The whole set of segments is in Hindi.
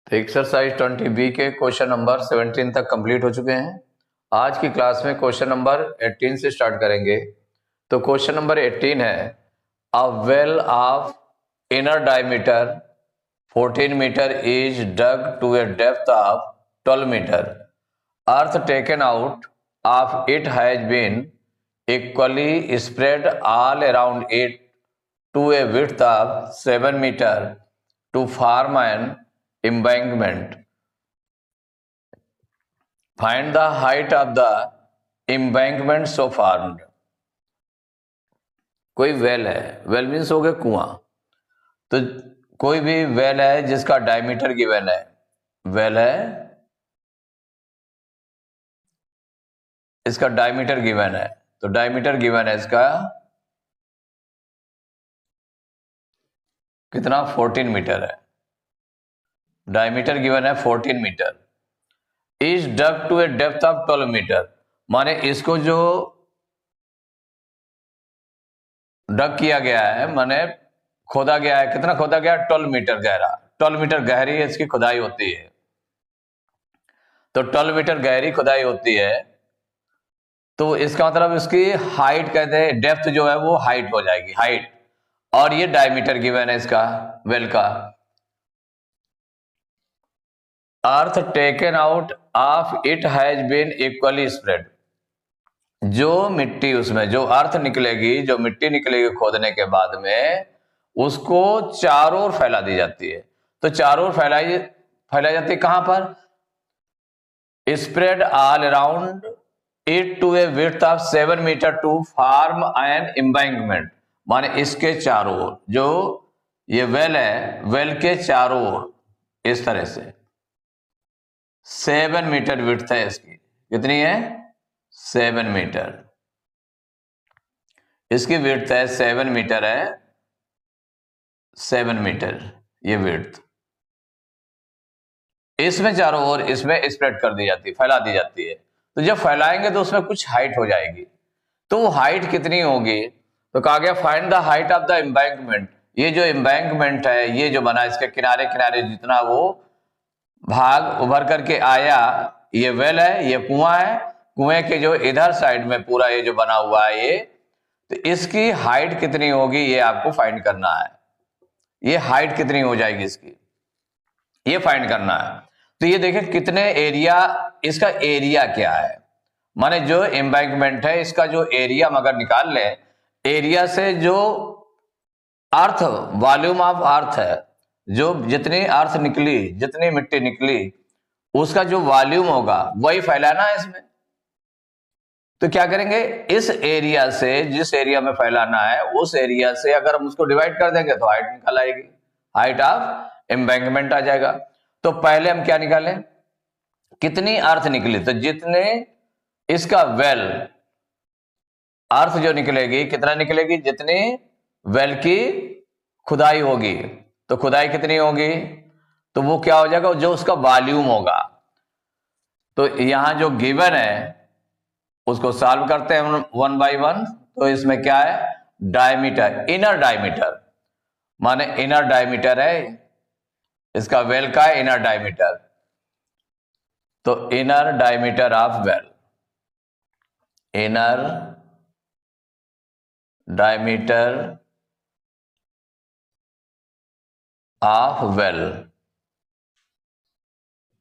तो एक्सरसाइज 20 के क्वेश्चन नंबर 17 तक कंप्लीट हो चुके हैं। आज की क्लास में क्वेश्चन नंबर 18 से स्टार्ट करेंगे। तो क्वेश्चन नंबर 18 है, a well of inner diameter 14 metre is dug to a depth of 12 metre. Earth taken out of it has been equally spread all around it to a width of 7 meter to form an embankment. Find the height of the embankment so formed. कोई वेल है, वेल मीन्स हो गया कुआं। तो कोई भी वेल है जिसका डायमीटर गिवन है, वेल है इसका डायमीटर गिवन है, तो डायमीटर गिवन है इसका कितना, 14 मीटर है। डायमीटर गिवन है 14 metre. Is dug to a depth of 12 metre, माने इसको जो डग किया गया है, माने खोदा गया है, कितना खोदा गया है, 12 मीटर गहरा। 12 मीटर गहरी इसकी खुदाई होती है। तो 12 मीटर गहरी खुदाई होती है, तो इसका मतलब इसकी हाइट कहते हैं, डेप्थ जो है वो हाइट हो जाएगी, हाइट। और ये डायमीटर गिवन है इसका वेल का। Earth taken out of it has been equally spread, जो मिट्टी उसमें जो अर्थ निकलेगी, जो मिट्टी निकलेगी खोदने के बाद में, उसको चारों ओर फैला दी जाती है। तो चारों ओर फैलाई जाती है, कहां पर, spread all around it to a width of 7 metre to form an embankment, माने इसके चारों ओर, जो ये वेल है, वेल के चारों ओर इस तरह से 7 मीटर विड्थ है इसकी। कितनी है, 7 मीटर। इसकी विड्थ है 7 मीटर है, 7 मीटर ये विड्थ। इसमें चारों ओर इसमें स्प्रेड कर दी जाती है, फैला दी जाती है। तो जब फैलाएंगे तो उसमें कुछ हाइट हो जाएगी। तो वो हाइट कितनी होगी, तो कहा गया find the height of the embankment. ये जो एम्बैंकमेंट है, ये जो बना, इसके किनारे किनारे जितना वो भाग उभर करके आया, ये वेल है, ये कुआं है, कुएं के जो इधर साइड में पूरा ये जो बना हुआ है ये, तो इसकी हाइट कितनी होगी ये आपको फाइंड करना है। ये हाइट कितनी हो जाएगी इसकी, ये फाइंड करना है। तो ये देखिए कितने एरिया, इसका एरिया क्या है, माने जो एम्बैंकमेंट है इसका जो एरिया हम अगर निकाल लें, एरिया से जो अर्थ, वॉल्यूम ऑफ अर्थ है, जो जितनी अर्थ निकली, जितनी मिट्टी निकली, उसका जो वॉल्यूम होगा वही फैलाना है इसमें। तो क्या करेंगे, इस एरिया से, जिस एरिया में फैलाना है उस एरिया से अगर हम उसको डिवाइड कर देंगे तो हाइट निकल आएगी, हाइट ऑफ एम्बैंकमेंट आ जाएगा। तो पहले हम क्या निकालें, कितनी अर्थ निकली, तो जितने इसका वेल अर्थ जो निकलेगी, कितना निकलेगी, जितनी वेल की खुदाई होगी, तो खुदाई कितनी होगी, तो वो क्या हो जाएगा, जो उसका वॉल्यूम होगा। तो यहां जो गिवन है उसको सॉल्व करते हैं 1 बाई 1। तो इसमें क्या है, डायमीटर, इनर डायमीटर, माने इनर डायमीटर है इसका वेल का, इनर डायमीटर। तो inner diameter of well, inner diameter of well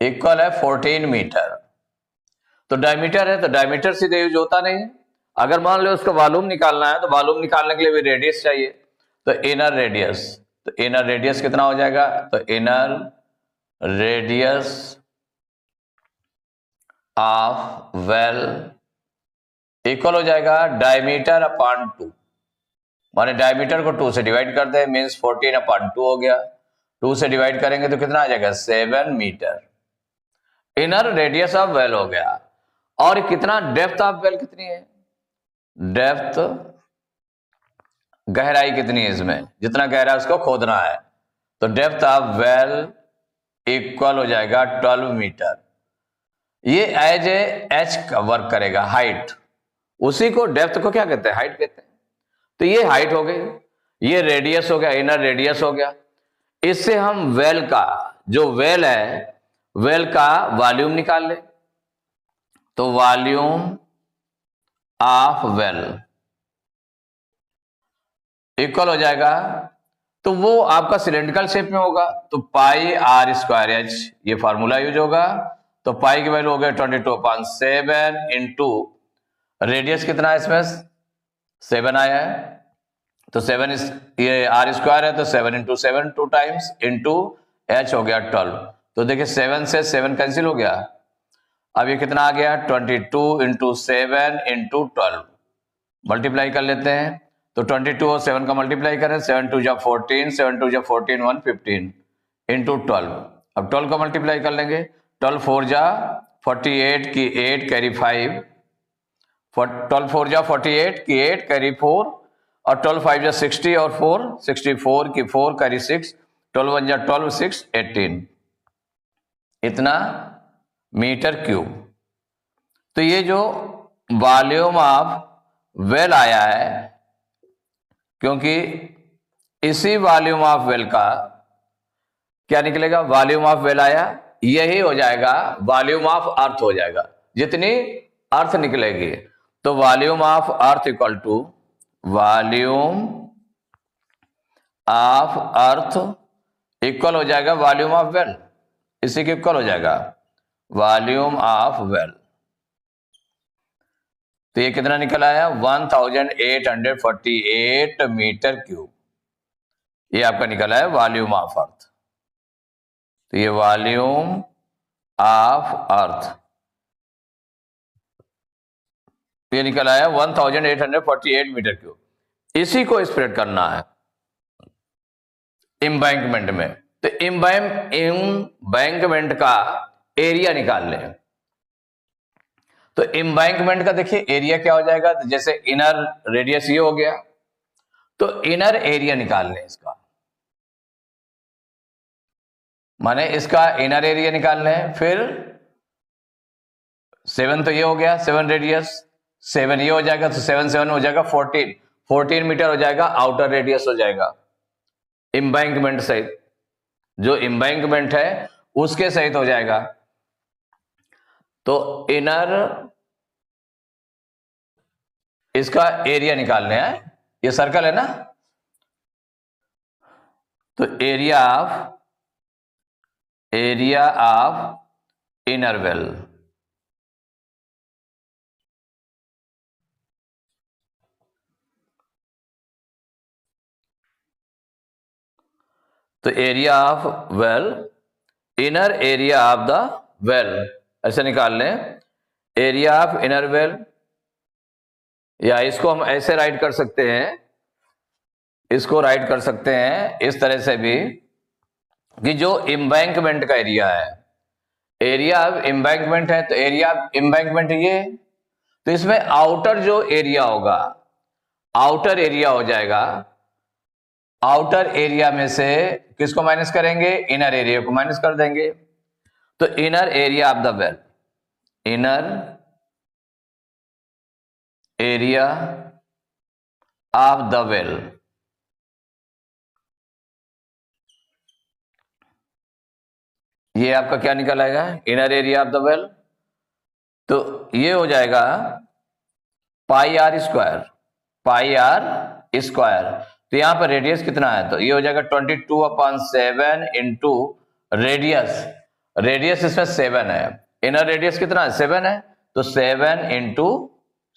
equal है 14 मीटर। तो डायमीटर है, तो डायमीटर सीधे यूज होता नहीं है। अगर मान लो उसका वॉल्यूम निकालना है, तो वॉल्यूम निकालने के लिए भी रेडियस चाहिए। तो इनर रेडियस, तो इनर रेडियस कितना हो जाएगा, तो inner radius of well equal हो जाएगा डायमीटर अपॉन 2, माने डायमीटर को 2 से डिवाइड कर दे, मीन्स 14 अपॉन 2 हो गया। 2 से डिवाइड करेंगे तो कितना आ जाएगा, 7 metre. Inner radius of well हो गया। और कितना, डेप्थ ऑफ वेल कितनी है, डेप्थ गहराई कितनी है इसमें, जितना गहरा उसको खोदना है। तो डेप्थ ऑफ वेल इक्वल हो जाएगा 12 मीटर। ये एज ए एच का वर्क करेगा, हाइट। उसी को डेप्थ को क्या कहते हैं, हाइट कहते हैं। तो ये हाइट हो गई, ये रेडियस हो गया, इनर रेडियस हो गया। इससे हम वेल का जो वेल है, वेल का वॉल्यूम निकाल ले। तो वॉल्यूम ऑफ वेल इक्वल हो जाएगा, तो वो आपका सिलेंड्रिकल शेप में होगा, तो पाई आर स्क्वायर एच, ये फार्मूला यूज होगा। तो पाई की वैल्यू हो गया 22/7 इंटू रेडियस कितना है इसमें 7 आया है, तो 7 ये आर स्क्वायर है, तो 7 इंटू 7 2 टाइम्स इंटू एच हो गया 12। तो देखिए 7 से 7 कैंसिल हो गया। अब ये कितना आ गया 22 इंटू 7 इंटू 12, मल्टीप्लाई कर लेते हैं। तो 22 और 7 का मल्टीप्लाई करें, 7 2 जा 14, 7 2 जा 14 115 इंटू 12। अब 12 का मल्टीप्लाई कर लेंगे, 12 4 जा 48 की 8 कैरी 5, 12 4 जा 48 की 8 कैरी 4, और 12 5 जा 60 और 4 64 की 4 कैरी 6, 12 1 जा 12 6 18, इतना मीटर क्यूब। तो ये जो वॉल्यूम ऑफ वेल आया है, क्योंकि इसी वॉल्यूम ऑफ वेल का क्या निकलेगा, वॉल्यूम ऑफ वेल आया, यही हो जाएगा वॉल्यूम ऑफ अर्थ हो जाएगा, जितनी अर्थ निकलेगी। तो volume of earth equal to volume of earth equal हो जाएगा वॉल्यूम ऑफ वेल, इसी के इक्वल हो जाएगा वॉल्यूम ऑफ वेल। तो ये कितना निकल आया 1848 मीटर क्यूब, ये आपका निकला है वॉल्यूम ऑफ अर्थ। तो ये वॉल्यूम ऑफ अर्थ ये निकल आया 1848 मीटर क्यूब। इसी को स्प्रेड करना है एम्बैंकमेंट में, तो एम्बैंकमेंट का एरिया निकाल लें। तो एम्बैंकमेंट का देखिए एरिया क्या हो जाएगा, तो जैसे इनर रेडियस ये हो गया, तो इनर एरिया निकाल लें इसका, माने इसका इनर एरिया निकाल लें। फिर 7 तो ये हो गया 7 रेडियस, 7 ये हो जाएगा, तो 7 7 हो जाएगा 14 मीटर हो जाएगा, आउटर रेडियस हो जाएगा एम्बैंकमेंट सहित, जो एम्बैंकमेंट है उसके सहित हो जाएगा। तो इनर इसका एरिया निकालने हैं, ये सर्कल है ना, तो एरिया ऑफ इनर वेल, तो area of well, inner area of the well, ऐसे निकाल लें एरिया ऑफ इनर वेल, या इसको हम ऐसे राइट कर सकते हैं, इसको राइट कर सकते हैं इस तरह से भी कि जो एम्बैंकमेंट का एरिया है, एरिया ऑफ एम्बैंकमेंट है, तो एरिया ऑफ एम्बैंकमेंट ये, तो इसमें आउटर जो एरिया होगा, आउटर एरिया हो जाएगा, आउटर एरिया में से किसको माइनस करेंगे, इनर एरिया को माइनस कर देंगे। तो inner area of the well, inner area of the well, ये आपका क्या निकल आएगा inner area of the well, तो ये हो जाएगा पाई आर स्क्वायर। तो यहां पर रेडियस कितना है, तो ये हो जाएगा 22/7 इंटू रेडियस इसमें 7 है, इनर रेडियस कितना है 7 है, तो 7 इंटू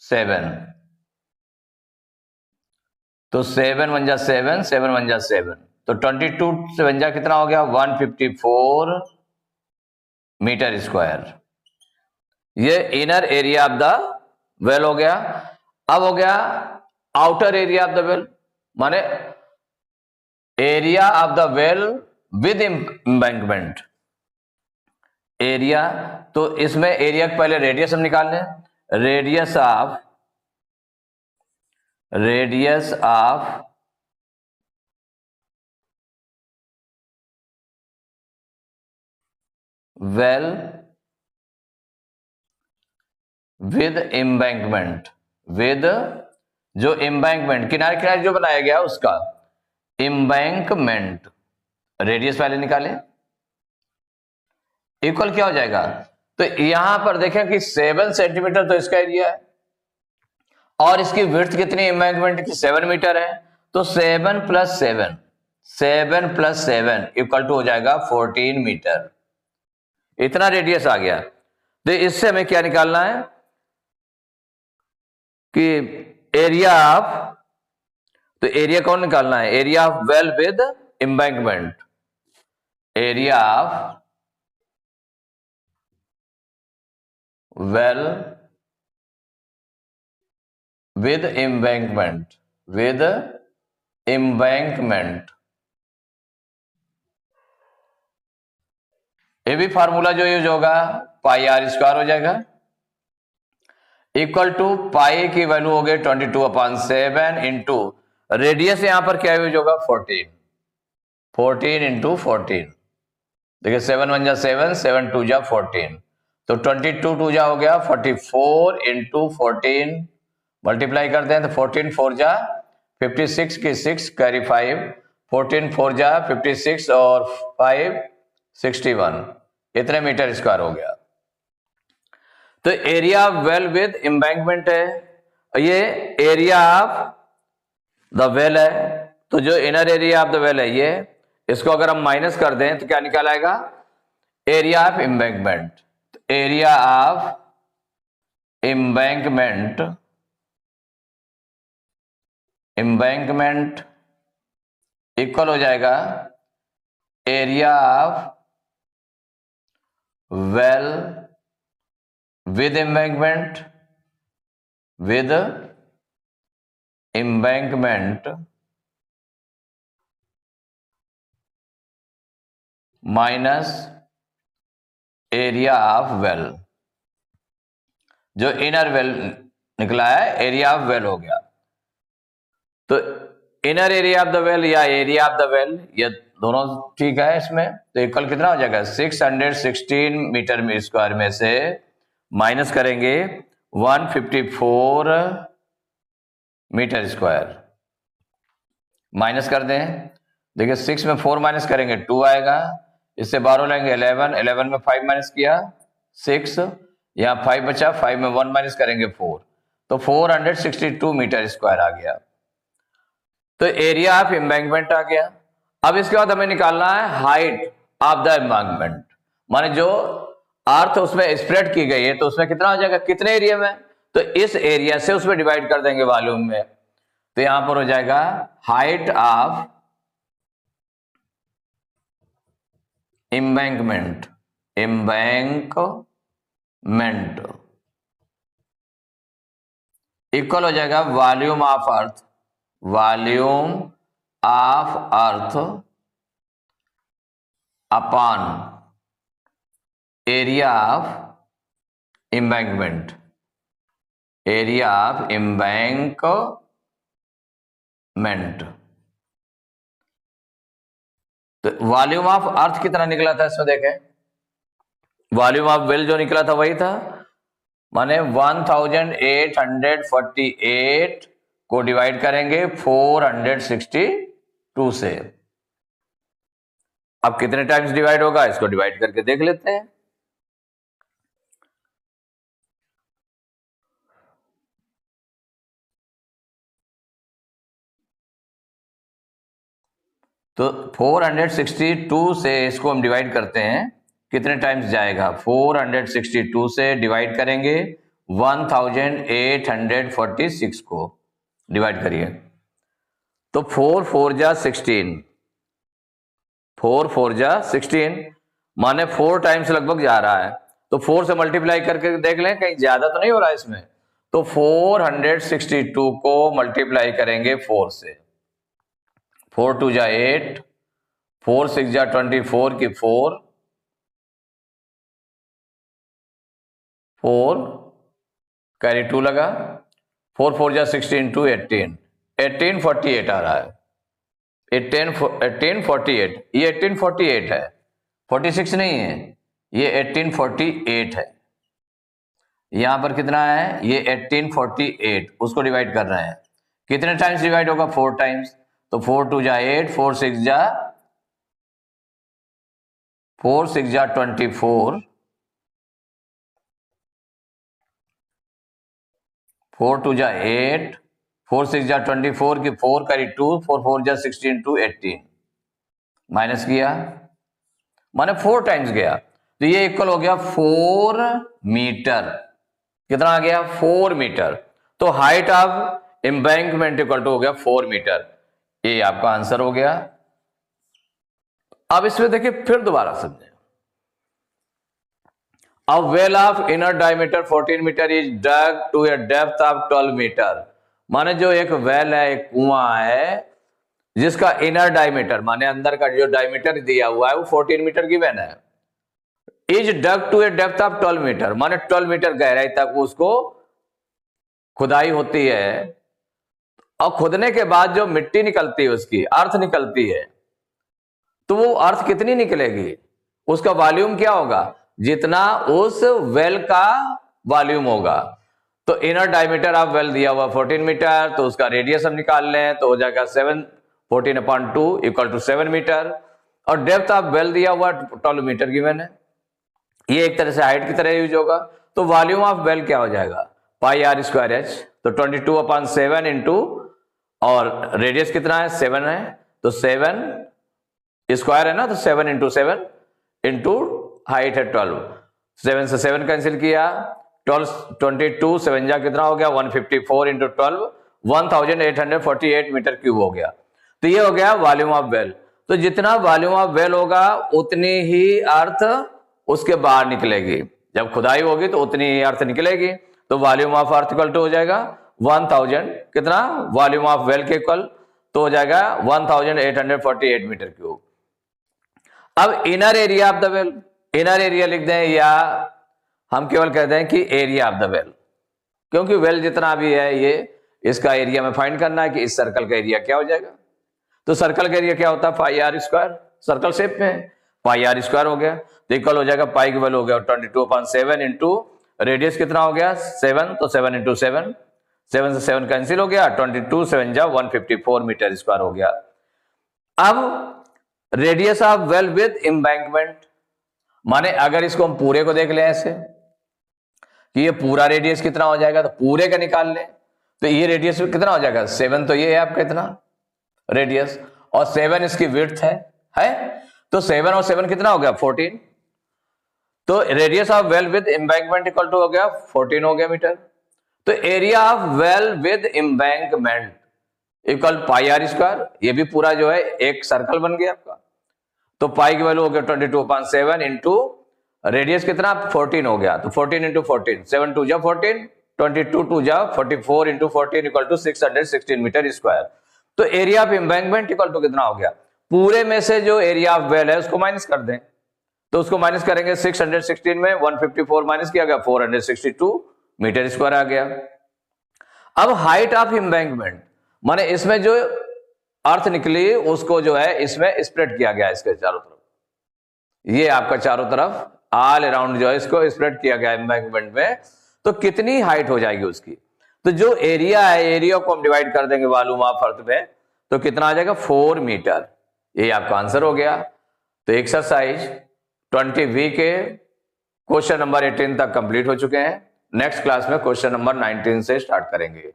7, तो 7 1 जा 7 7 1 जा 7, तो 22 से 1 जा कितना हो गया 154 मीटर स्क्वायर। ये inner area of the well हो गया। अब हो गया outer area of the well, माने area of the well with embankment area. तो इसमें एरिया के पहले रेडियस हम निकाल लें, radius of well with embankment, with जो एम्बैंकमेंट किनारे किनारे जो बनाया गया उसका एम्बैंकमेंट, रेडियस पहले निकाले, इक्वल क्या हो जाएगा, तो यहां पर देखें कि 7 सेंटीमीटर तो इसका एरिया है और इसकी विड्थ कितनी एम्बैंकमेंट की 7 मीटर है, तो 7 प्लस 7, 7 प्लस 7 इक्वल टू हो जाएगा 14 मीटर। इतना रेडियस आ गया। तो इससे हमें क्या निकालना है कि एरिया ऑफ, तो एरिया कौन निकालना है, area of well with embankment, area of well with embankment, with embankment, ये भी फार्मूला जो यूज होगा पाई आर स्क्वायर हो जाएगा, इक्वल टू पाई की वैल्यू हो गई 22/7 इंटू रेडियस यहां पर क्या यूज होगा 14, 14 इंटू 14, देखिए 7 1 जा 7, 7 2 जा 14, तो 22 2 जा हो गया 44 इंटू 14, मल्टीप्लाई करते हैं तो 14 4 जा 56 की 6 कैरी 5, 14 4 जा 56 और 5 61, इतने मीटर स्क्वायर हो गया। तो area of well with embankment है, ये एरिया ऑफ द वेल है, तो जो inner area of the well है ये, इसको अगर हम माइनस कर दें तो क्या निकाल आएगा, area of embankment, area of embankment, embankment equal हो जाएगा area of well with embankment, with embankment minus area of well, जो इनर वेल निकला है एरिया ऑफ वेल हो गया। तो inner area of the well या एरिया ऑफ द वेल ये दोनों ठीक है इसमें, तो इक्वल कितना हो जाएगा 616 मीटर में स्क्वायर में से माइनस करेंगे 154 मीटर स्क्वायर, माइनस कर दें, देखिए 6 में 4 माइनस करेंगे 2 आएगा, इससे 12 लेंगे 11, 11 में 5 माइनस किया 6, यहां 5 बचा, 5 में 1 माइनस करेंगे 4, तो 462 मीटर स्क्वायर आ गया। तो एरिया ऑफ एम्बैंकमेंट आ गया। अब इसके बाद हमें निकालना है हाइट ऑफ द एम्बैंकमेंट, माने जो अर्थ उसमें स्प्रेड की गई है तो उसमें कितना हो जाएगा, कितने एरिया में, तो इस एरिया से उसमें डिवाइड कर देंगे वॉल्यूम में, तो यहां पर हो जाएगा height of embankment, embankment equal हो जाएगा volume of earth, volume of earth upon area of embankment, area of embankment. तो वॉल्यूम ऑफ अर्थ कितना निकला था इसमें देखें, वॉल्यूम ऑफ वेल जो निकला था वही था, माने 1848 को डिवाइड करेंगे 462 से। अब कितने टाइम्स डिवाइड होगा इसको डिवाइड करके देख लेते हैं। तो 462 से इसको हम डिवाइड करते हैं, कितने टाइम्स जाएगा, 462 से डिवाइड करेंगे 1846 को डिवाइड करिए, तो 4 4 जा 16, 4 4 जा 16, माने 4 टाइम्स लगभग जा रहा है, तो 4 से मल्टीप्लाई करके देख लें कहीं ज्यादा तो नहीं हो रहा है इसमें, तो 462 को मल्टीप्लाई करेंगे 4 से, 4 2 जा 8, 4 6 जा 24 की 4 कैरी 2 लगा, 4 4 जा 16 2 18, 1848 आ रहा है, 1848, ये 1848 है, 46 नहीं है, ये 1848 है, यहां पर कितना है, ये 1848, उसको डिवाइड कर रहे हैं, कितने टाइम्स डिवाइड होगा 4 टाइम्स, तो 4 2 जा 8, 4 6 जा 4 6 जा 24, 4 2 जा 8, 4 6 जा 24 की 4 करी 2, 4 4 जा 16 2 18, माइनस किया माने 4 टाइम्स गया, तो ये इक्वल हो गया 4 मीटर। कितना आ गया? 4 मीटर। तो height of embankment equal to हो गया 4 मीटर। ये आपका आंसर हो गया। अब इसमें देखिए फिर दोबारा समझे। A well of inner diameter 14 metre is dug to a depth of 12 metre. माने जो एक वेल है, एक कुआं है जिसका इनर डायमीटर माने अंदर का जो डायमीटर दिया हुआ है वो 14 मीटर गिवन है। Is dug to a depth of 12 metre माने 12 मीटर गहराई तक उसको खुदाई होती है, और खुदने के बाद जो मिट्टी निकलती है, उसकी अर्थ निकलती है, तो वो अर्थ कितनी निकलेगी? उसका वॉल्यूम क्या होगा? जितना उस वेल का वॉल्यूम होगा। तो इनर डायमीटर ऑफ वेल दिया हुआ 14 मीटर, तो उसका रेडियस हम निकाल लें तो हो जाएगा 7 14/2 इक्वल टू 7 मीटर, और डेप्थ ऑफ वेल दिया हुआ 12 मीटर गिवन है। ये एक तरह से हाइट की तरह यूज होगा। तो वॉल्यूम ऑफ वेल क्या हो जाएगा? पाई आर स्क्वायर एच, तो 22/7 इंटू, और रेडियस कितना है? 7 है, तो 7 स्क्वायर है ना, तो 7 इंटू 7 इंटू हाइट है 12, 7 से 7 कैंसिल किया, 12 22 7 जा कितना हो गया? 154 इंटू 12 1848 मीटर क्यूब हो गया। तो ये हो गया वॉल्यूम ऑफ वेल। तो जितना वॉल्यूम ऑफ वेल होगा उतनी ही अर्थ उसके बाहर निकलेगी। जब खुदाई होगी तो उतनी ही अर्थ निकलेगी। तो volume of earth equal to हो जाएगा 1000 कितना? वॉल्यूम ऑफ वेल के इक्वल तो हो जाएगा 1848 मीटर क्यूब। अब inner area of the well, inner area लिख दें या हम केवल कहते हैं कि एरिया ऑफ द वेल, क्योंकि वेल जितना भी है ये इसका एरिया में फाइंड करना है कि इस सर्कल का एरिया क्या हो जाएगा। तो सर्कल का एरिया क्या होता है? पाई आर स्क्वायर, सर्कल शेप में पाई आर स्क्वायर हो गया, तो इक्वल हो जाएगा पाई की वैल्यू हो गया 22/7 इंटू रेडियस कितना हो गया? 7, तो 7 इंटू 7, 7 से 7 कैंसिल हो गया, 22 7 जा 154 मीटर स्क्वायर हो गया। अब radius of well with embankment, माने अगर इसको हम पूरे को देख लें ऐसे कि ये पूरा रेडियस कितना हो जाएगा, तो पूरे का निकाल लें, तो ये रेडियस कितना हो जाएगा? 7, तो ये है आपका इतना रेडियस, और 7 इसकी विड्थ है, तो 7 और 7 कितना हो गया? 14। तो radius of well with embankment equal to हो गया 14 हो गया मीटर। तो area of well with embankment equal pi r square, ये भी पूरा जो है एक सर्कल बन गया आपका। तो पाई की वैल्यू हो गया 22/7 इंटू रेडियस कितना? 14 हो गया, तो 14 इंटू 14, 7 2 जा 14, 22 2 जा 44 into 14 equal to 616 metre square. तो area of embankment equal to कितना हो गया? पूरे में से जो एरिया ऑफ वेल है उसको माइनस कर दें, तो उसको माइनस करेंगे 616 में 154 माइनस किया गया 462 मीटर स्क्वायर आ गया। अब हाइट ऑफ एम्बैंकमेंट माने इसमें जो अर्थ निकली उसको जो है इसमें स्प्रेड किया गया इसके चारों तरफ, ये आपका चारों तरफ ऑल अराउंड जो है इसको स्प्रेड किया गया एम्बैंकमेंट में। तो कितनी हाइट हो जाएगी उसकी? तो जो एरिया है, एरिया को हम डिवाइड कर देंगे वॉल्यूम ऑफ अर्थ में, तो कितना आ जाएगा? 4 मीटर। ये आपका आंसर हो गया। तो एक्सरसाइज 20V के क्वेश्चन नंबर 18 तक कंप्लीट हो चुके हैं। नेक्स्ट क्लास में क्वेश्चन नंबर 19 से स्टार्ट करेंगे।